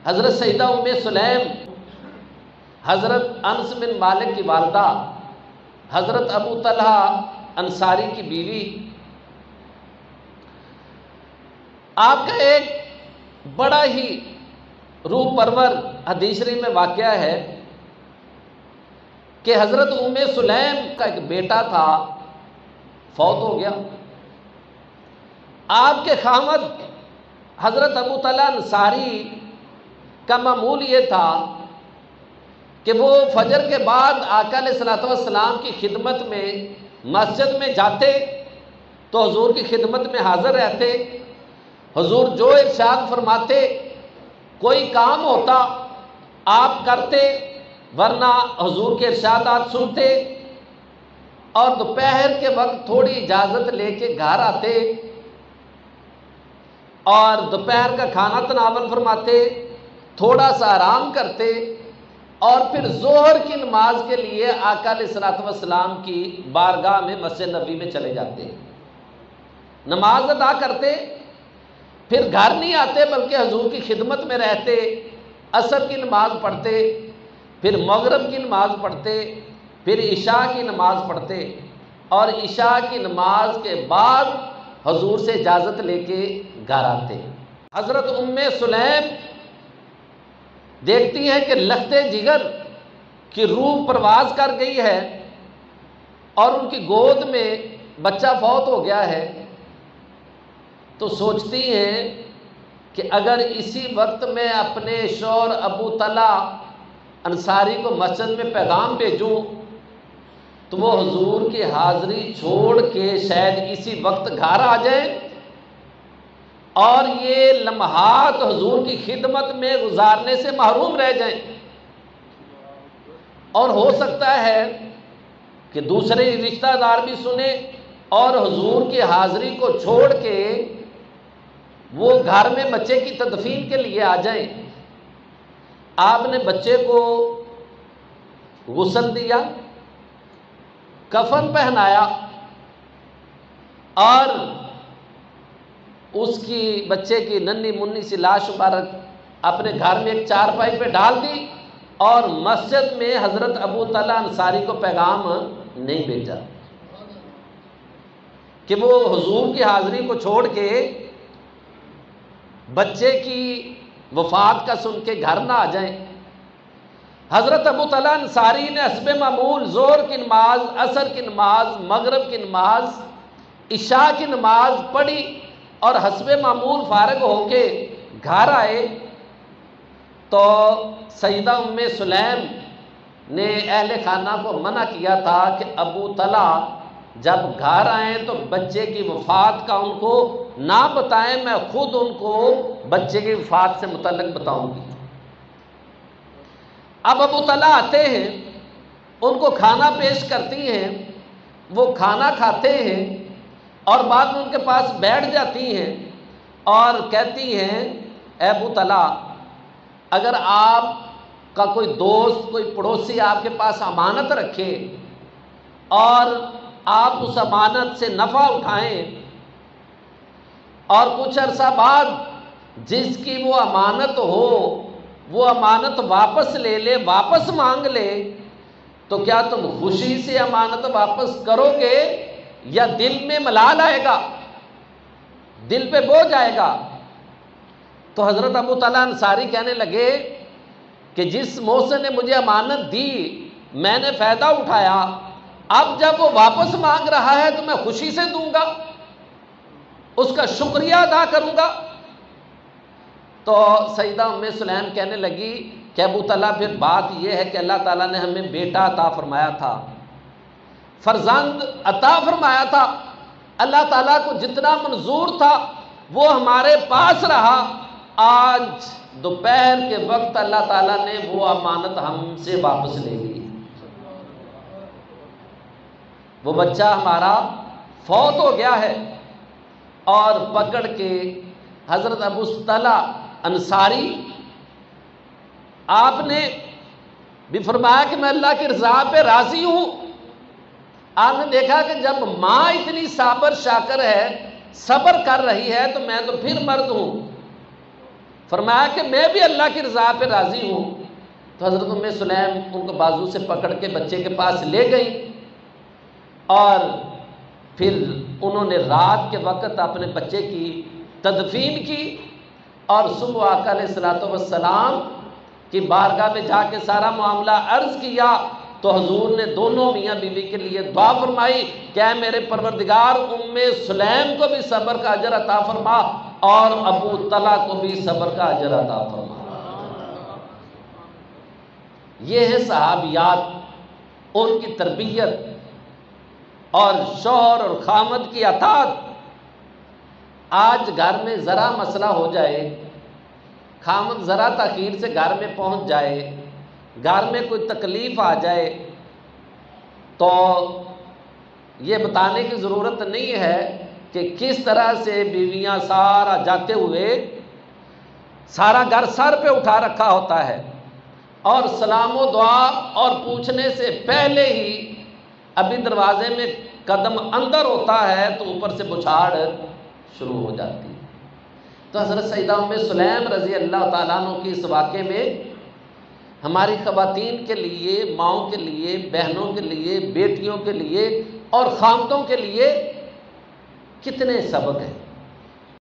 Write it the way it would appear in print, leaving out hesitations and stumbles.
حضرت سیدہ ام سلیم حضرت انس بن مالک کی والدہ، حضرت ابو طلحہ انصاری کی بیوی، آپ کا ایک بڑا ہی روح پرور حدیث شریف میں واقعہ ہے کہ حضرت ام سلیم کا ایک بیٹا تھا، فوت ہو گیا۔ آپ کے خامد حضرت ابو طلحہ انصاری کا معمول یہ تھا کہ وہ فجر کے بعد آقا علیہ الصلوۃ والسلام کی خدمت میں مسجد میں جاتے تو حضور کی خدمت میں حاضر رہتے، حضور جو ارشاد فرماتے، کوئی کام ہوتا آپ کرتے، ورنہ حضور کے ارشادات سنتے، اور دوپہر کے وقت تھوڑی اجازت لے کے گھر آتے اور دوپہر کا کھانا تناول فرماتے، تھوڑا سا آرام کرتے، اور پھر ظہر کی نماز کے لیے آقا علیہ الصلوۃ والسلام کی بارگاہ میں مسجد نبوی میں چلے جاتے، نماز ادا کرتے، پھر گھر نہیں آتے بلکہ حضور کی خدمت میں رہتے، عصر کی نماز پڑھتے، پھر مغرب کی نماز پڑھتے، پھر عشاء کی نماز پڑھتے، اور عشاء کی نماز کے بعد حضور سے اجازت لے کے گھر آتے۔ حضرت ام سلیم دیکھتی ہیں کہ لختے جگر کی روح پرواز کر گئی ہے اور ان کی گود میں بچہ فوت ہو گیا ہے، تو سوچتی ہیں کہ اگر اسی وقت میں اپنے شوہر ابو طلحہ انصاری کو مسجد میں پیغام بھیجوں تو وہ حضور کی حاضری چھوڑ کے شاید اسی وقت گھر آ جائیں اور یہ لمحات حضور کی خدمت میں گزارنے سے محروم رہ جائیں، اور ہو سکتا ہے کہ دوسرے رشتہ دار بھی سنیں اور حضور کی حاضری کو چھوڑ کے وہ گھر میں بچے کی تدفین کے لیے آ جائیں۔ آپ نے بچے کو غسل دیا، کفن پہنایا، اور اس کی بچے کی ننھی منی سی لاش مبارک اپنے گھر میں ایک چارپائی پہ ڈال دی، اور مسجد میں حضرت ابو طلحہ انصاری کو پیغام نہیں بھیجا کہ وہ حضور کی حاضری کو چھوڑ کے بچے کی وفات کا سن کے گھر نہ آ جائیں۔ حضرت ابو طلحہ انصاری نے حسب معمول ظہر کی نماز، عصر کی نماز، مغرب کی نماز، عشاء کی نماز پڑھی اور حسب معمول فارغ ہو کے گھر آئے تو سیدہ ام سلیم نے اہل خانہ کو منع کیا تھا کہ ابو طلحہ جب گھر آئیں تو بچے کی وفات کا ان کو نہ بتائیں، میں خود ان کو بچے کی وفات سے متعلق بتاؤں گی۔ اب ابو طلحہ آتے ہیں، ان کو کھانا پیش کرتی ہیں، وہ کھانا کھاتے ہیں اور بعد میں ان کے پاس بیٹھ جاتی ہیں اور کہتی ہیں اے ابو طلحہ، اگر آپ کا کوئی دوست، کوئی پڑوسی آپ کے پاس امانت رکھے اور آپ اس امانت سے نفع اٹھائیں اور کچھ عرصہ بعد جس کی وہ امانت ہو وہ امانت واپس لے لے، واپس مانگ لے، تو کیا تم خوشی سے امانت واپس کرو گے یا دل میں ملال آئے گا، دل پہ بوجھ آئے گا؟ تو حضرت ابو طلحہ انصاری کہنے لگے کہ جس محسن نے مجھے امانت دی میں نے فائدہ اٹھایا، اب جب وہ واپس مانگ رہا ہے تو میں خوشی سے دوں گا، اس کا شکریہ ادا کروں گا۔ تو سیدہ ام سلیم کہنے لگی کہ ابو طلحہ پھر بات یہ ہے کہ اللہ تعالیٰ نے ہمیں بیٹا عطا فرمایا تھا، فرزند عطا فرمایا تھا، اللہ تعالیٰ کو جتنا منظور تھا وہ ہمارے پاس رہا، آج دوپہر کے وقت اللہ تعالیٰ نے وہ امانت ہم سے واپس لے لی، وہ بچہ ہمارا فوت ہو گیا ہے۔ اور پکڑ کے حضرت ابو طلحہ انصاری آپ نے بھی فرمایا کہ میں اللہ کی رضا پہ راضی ہوں۔ آپ نے دیکھا کہ جب ماں اتنی صابر شاکر ہے، صبر کر رہی ہے، تو میں تو پھر مرد ہوں، فرمایا کہ میں بھی اللہ کی رضا پہ راضی ہوں۔ تو حضرت ام سلیم ان کو بازو سے پکڑ کے بچے کے پاس لے گئی، اور پھر انہوں نے رات کے وقت اپنے بچے کی تدفین کی، اور صبح آقا علیہ الصلوۃ والسلام کی بارگاہ میں جا کے سارا معاملہ عرض کیا، تو حضور نے دونوں میاں بیوی کے لیے دعا فرمائی کہ اے میرے پروردگار، ام سلیم کو بھی صبر کا اجر عطا فرما اور ابو طلحہ کو بھی صبر کا اجر عطا فرما۔ یہ ہے صحابیات، ان کی تربیت اور شوہر اور خامد کی اطاعت۔ آج گھر میں ذرا مسئلہ ہو جائے، خامد ذرا تاخیر سے گھر میں پہنچ جائے، گھر میں کوئی تکلیف آ جائے، تو یہ بتانے کی ضرورت نہیں ہے کہ کس طرح سے بیویاں سارا جاتے ہوئے سارا گھر سر پہ اٹھا رکھا ہوتا ہے، اور سلام و دعا اور پوچھنے سے پہلے ہی ابھی دروازے میں قدم اندر ہوتا ہے تو اوپر سے بچھاڑ شروع ہو جاتی ہے۔ تو حضرت سیدہ ام سلیم رضی اللہ تعالیٰ عنہ کی اس واقعے میں ہماری خواتین کے لیے، ماؤں کے لیے، بہنوں کے لیے، بیٹیوں کے لیے اور خامدوں کے لیے کتنے سبق ہیں۔